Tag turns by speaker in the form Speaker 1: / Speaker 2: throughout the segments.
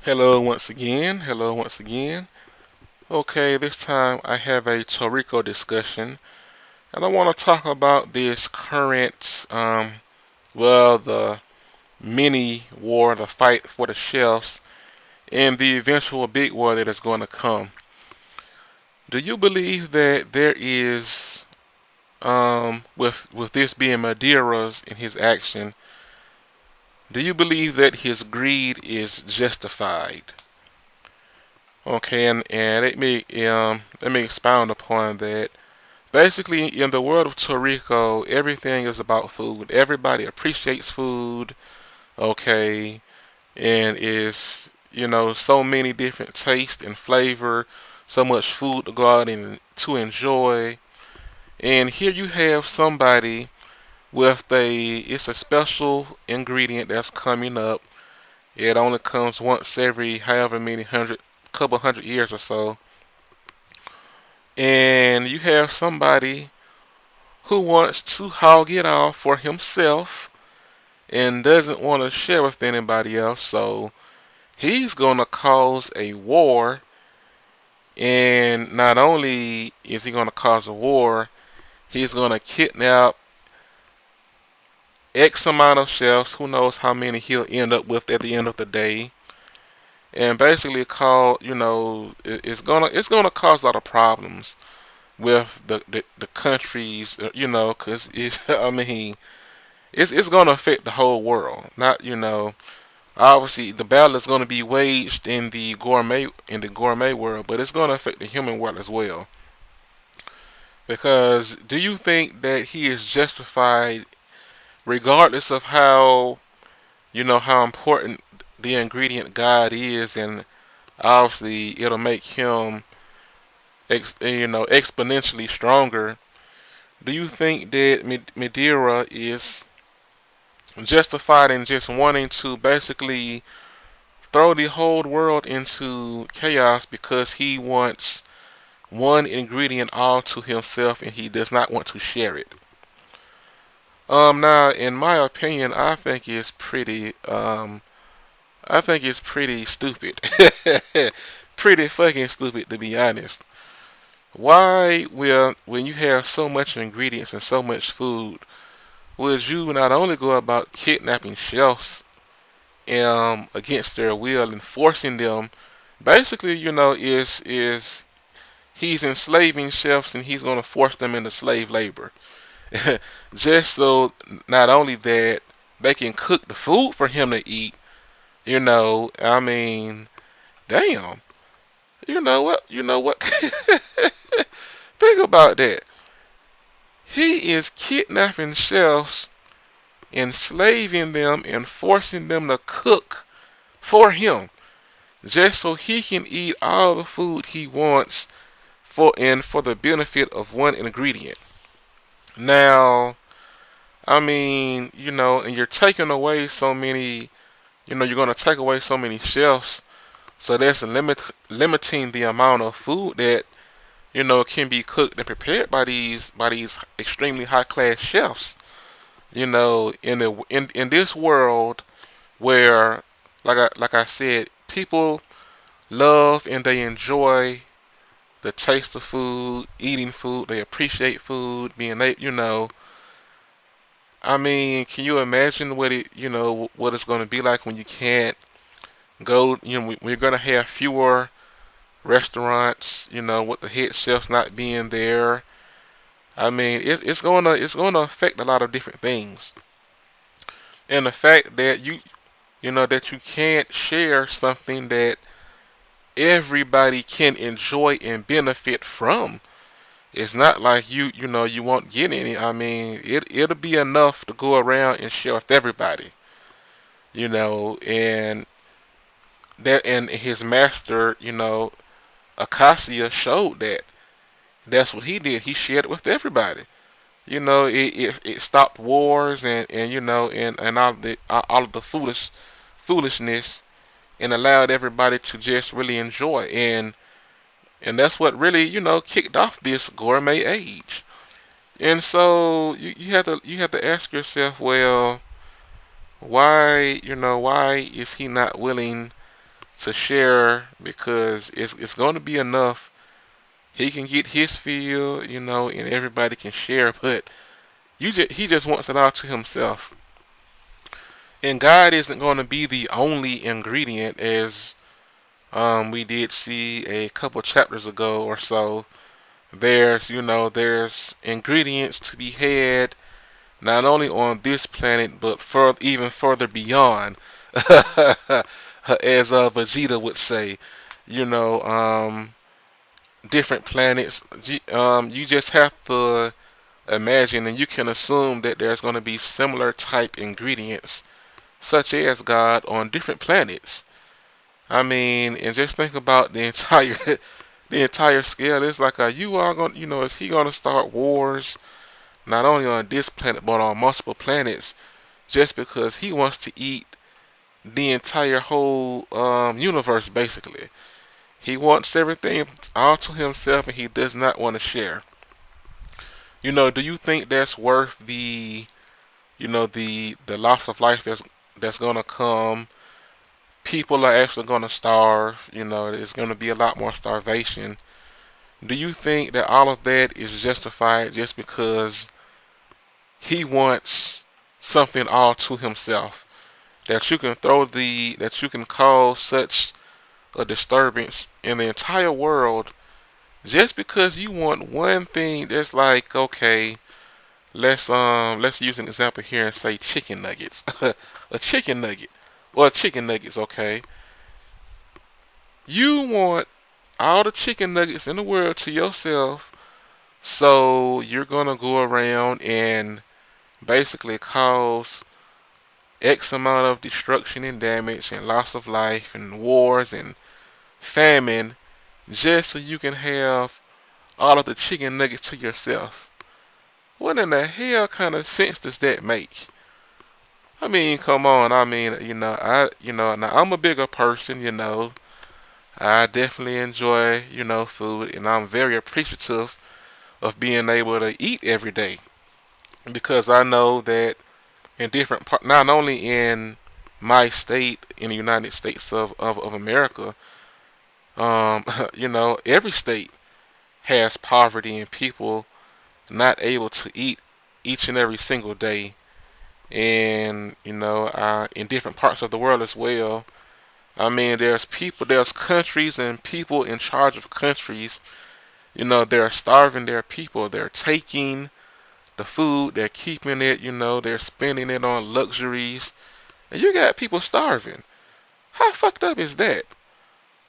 Speaker 1: Hello once again. Hello once again. Okay, this time I have a Toriko discussion, and I want to talk about this current, the mini war, the fight for the shelves, and the eventual big war that is going to come. Do you believe that there is, with this being Midira's in his action, do you believe that his greed is justified? Okay, and let me expound upon that. Basically, in the world of Toriko, everything is about food. Everybody appreciates food, okay, and is so many different tastes and flavor, so much food to go out and to enjoy. And here you have somebody with it's a special ingredient that's coming up. It only comes once every however many couple hundred years or so. And you have somebody who wants to hog it all for himself and doesn't want to share with anybody else. So he's going to cause a war. And not only is he going to cause a war, he's going to kidnap X amount of chefs. Who knows how many he'll end up with at the end of the day. And basically, it's gonna cause a lot of problems with the countries, because I mean, it's going to affect the whole world. Not, obviously the battle is going to be waged in the gourmet world, but it's going to affect the human world as well. Because do you think that he is justified, regardless of how important the ingredient God is, and obviously it'll make him exponentially stronger? Do you think that Midora is justified in just wanting to basically throw the whole world into chaos because he wants one ingredient all to himself and he does not want to share it? Now, in my opinion, I think it's pretty stupid. Pretty fucking stupid, to be honest. Why will, when you have so much ingredients and so much food, would you not only go about kidnapping chefs against their will and forcing them? Basically, is he's enslaving chefs and he's going to force them into slave labor, just so not only that they can cook the food for him to eat. I mean, damn. You know what? You know what? Think about that. He is kidnapping chefs, enslaving them, and forcing them to cook for him, just so he can eat all the food he wants for the benefit of one ingredient. Now, I mean, and you're taking away so many, you're going to take away so many chefs, so that's limiting the amount of food that can be cooked and prepared by these extremely high class chefs. In this world where, like I said, people love and they enjoy the taste of food, eating food. They appreciate food, being I mean, can you imagine what it's going to be like when you can't go? When you're going to have fewer restaurants. With the head chefs not being there. I mean, it's gonna affect a lot of different things, and the fact that you can't share something that everybody can enjoy and benefit from. It's not like you won't get any. I mean, it'll be enough to go around and share with everybody. And that, and his master, Acacia showed that. That's what he did. He shared it with everybody. It stopped wars and all of the foolishness, and allowed everybody to just really enjoy. And that's what really kicked off this gourmet age. And so you have to ask yourself, well, why is he not willing to share because it's going to be enough. He can get his fill, and everybody can share. But he just wants it all to himself. And God isn't going to be the only ingredient, as we did see a couple chapters ago or so. There's ingredients to be had not only on this planet, but even further beyond, as Vegeta would say. You know, different planets. You just have to imagine, and you can assume that there's going to be similar type ingredients, such as God, on different planets. I mean, and just think about the entire the entire scale. It's like, are you all going? Is he going to start wars not only on this planet but on multiple planets just because he wants to eat the entire whole universe? Basically, he wants everything all to himself, and he does not want to share. Do you think that's worth the loss of life that's gonna come? People are actually gonna starve. There's gonna be a lot more starvation. Do you think that all of that is justified just because he wants something all to himself? That you can cause such a disturbance in the entire world just because you want one thing. That's like, okay, let's use an example here and say chicken nuggets. A chicken nugget. Well, chicken nuggets, okay. You want all the chicken nuggets in the world to yourself, so you're gonna go around and basically cause X amount of destruction and damage and loss of life and wars and famine just so you can have all of the chicken nuggets to yourself. What in the hell kind of sense does that make? I mean, come on. I mean, now I'm a bigger person. I definitely enjoy, food, and I'm very appreciative of being able to eat every day because I know that in different parts, not only in my state, in the United States of America, every state has poverty and people not able to eat each and every single day. And, in different parts of the world as well. I mean, there's countries and people in charge of countries. They're starving their people. They're taking the food, they're keeping it, they're spending it on luxuries. And you got people starving. How fucked up is that?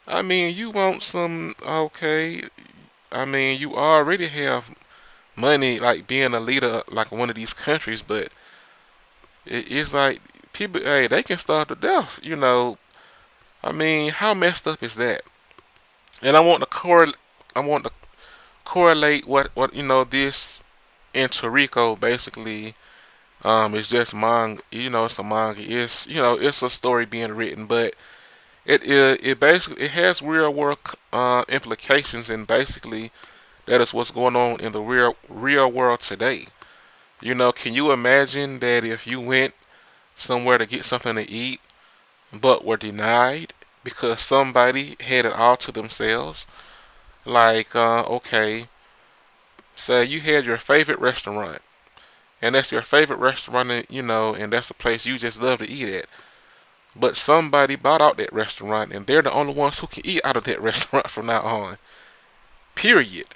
Speaker 1: I mean, you want some, okay. I mean, you already have money, like being a leader, like one of these countries, but it's like people, hey, they can starve to death. I mean, how messed up is that? And I want to correlate what this in Toriko basically. It's just manga. It's a manga. It's a story being written, but it basically it has real world implications, and basically that is what's going on in the real world today. Can you imagine that if you went somewhere to get something to eat, but were denied because somebody had it all to themselves? Like, okay, say you had your favorite restaurant, and that's your favorite restaurant, and that's a place you just love to eat at. But somebody bought out that restaurant, and they're the only ones who can eat out of that restaurant from now on. Period.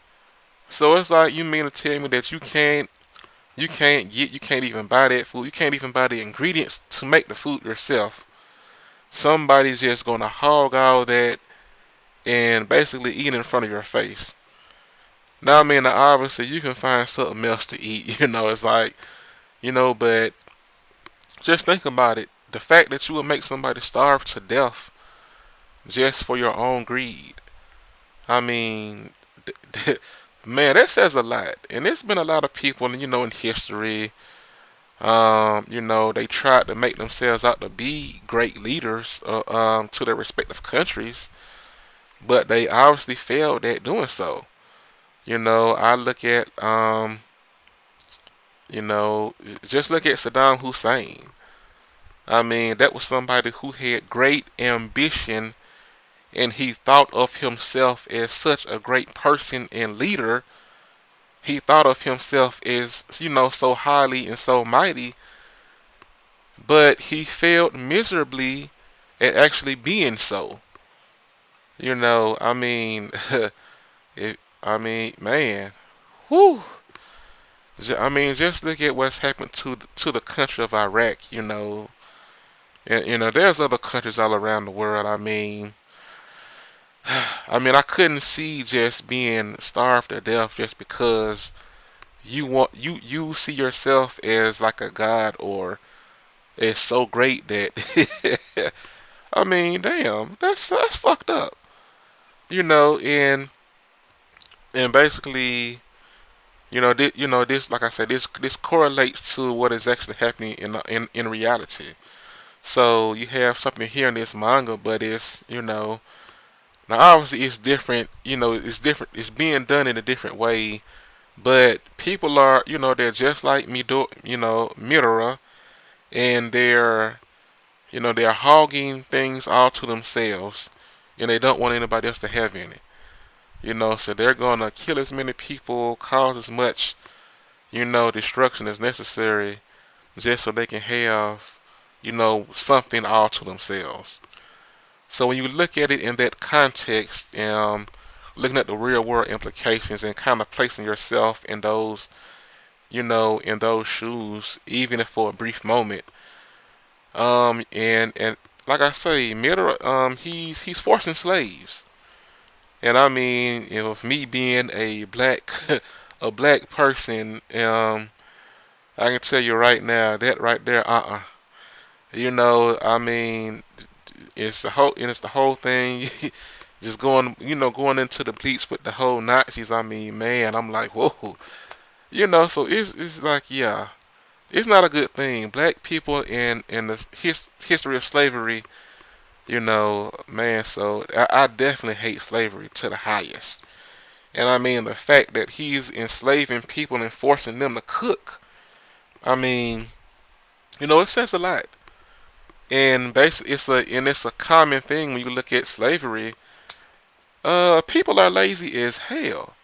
Speaker 1: So it's like, you mean to tell me that you can't even buy that food. You can't even buy the ingredients to make the food yourself. Somebody's just gonna hog all that and basically eat in front of your face. Now, I mean, obviously you can find something else to eat. It's like, but just think about it. The fact that you would make somebody starve to death just for your own greed. I mean, man, that says a lot. And there's been a lot of people, in history. They tried to make themselves out to be great leaders to their respective countries, but they obviously failed at doing so. I look at, just look at Saddam Hussein. I mean, that was somebody who had great ambition and he thought of himself as such a great person and leader. He thought of himself as, so highly and so mighty, but he failed miserably at actually being so. I mean, man, whew. I mean, just look at what's happened to the country of Iraq. And there's other countries all around the world. I couldn't see just being starved to death just because you see yourself as like a god, or it's so great that damn, that's fucked up. And basically, this, like I said, this correlates to what is actually happening in reality. So you have something here in this manga, but it's, now obviously it's different. It's different. It's being done in a different way. But people are, they're just like Midora, and they're hogging things all to themselves, and they don't want anybody else to have any. So they're gonna kill as many people, cause as much, destruction as necessary, just so they can have, something all to themselves. So when you look at it in that context, looking at the real world implications and kind of placing yourself in those, in those shoes, even if for a brief moment, and like I say, Midora, he's forcing slaves. And I mean, me being a black a black person, I can tell you right now that right there, I mean, it's the whole thing. Just going into the bleach with the whole Nazis. I mean, man, I'm like, whoa, So it's like, yeah, it's not a good thing. Black people in the history of slavery, man. So I definitely hate slavery to the highest. And I mean, the fact that he's enslaving people and forcing them to cook. I mean, it says a lot. And basically, it's a common thing when you look at slavery. People are lazy as hell.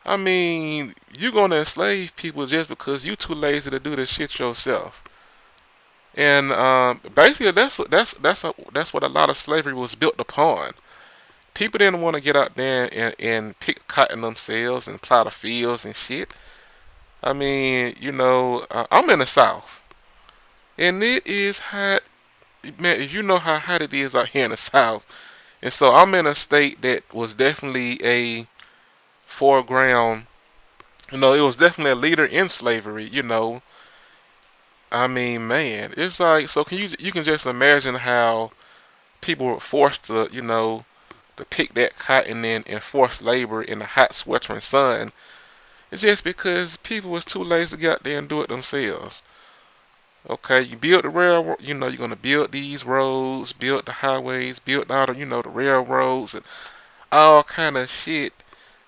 Speaker 1: I mean, you're gonna enslave people just because you too lazy to do this shit yourself. And basically, that's what a lot of slavery was built upon. People didn't want to get out there and pick cotton themselves and plow the fields and shit. I mean, I'm in the South, and it is hot, man. You know how hot it is out here in the South, and so I'm in a state that was definitely a foreground. It was definitely a leader in slavery. I mean, man, it's like, so you can just imagine how people were forced to pick that cotton in and forced labor in the hot sweltering sun. It's just because people was too lazy to get out there and do it themselves. Okay, you build the railroad, you're gonna build these roads, build the highways, build all the railroads and all kind of shit,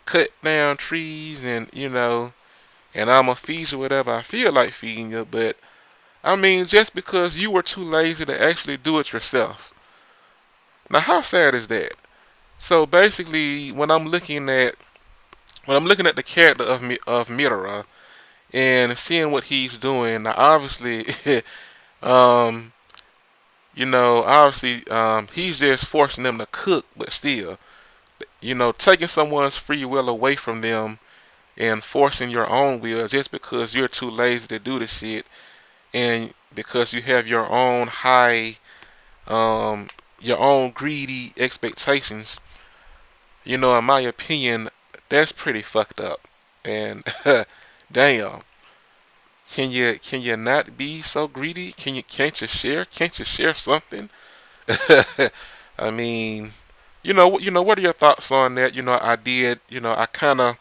Speaker 1: cut down trees and I'ma feed you whatever I feel like feeding you, but I mean, just because you were too lazy to actually do it yourself. Now, how sad is that? So basically, when I'm looking at the character of Midora and seeing what he's doing, now obviously, um, he's just forcing them to cook, but still, taking someone's free will away from them and forcing your own will just because you're too lazy to do the shit, and because you have your own greedy expectations, in my opinion, that's pretty fucked up. And damn, can you not be so greedy? Can't you share? Can't you share something? I mean, what are your thoughts on that? I kind of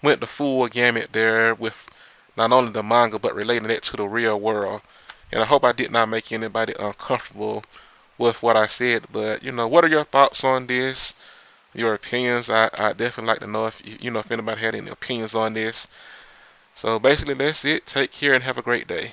Speaker 1: went the full gamut there with not only the manga but relating it to the real world. And I hope I did not make anybody uncomfortable with what I said. But what are your thoughts on this? Your opinions? I definitely like to know if anybody had any opinions on this. So basically, that's it. Take care and have a great day.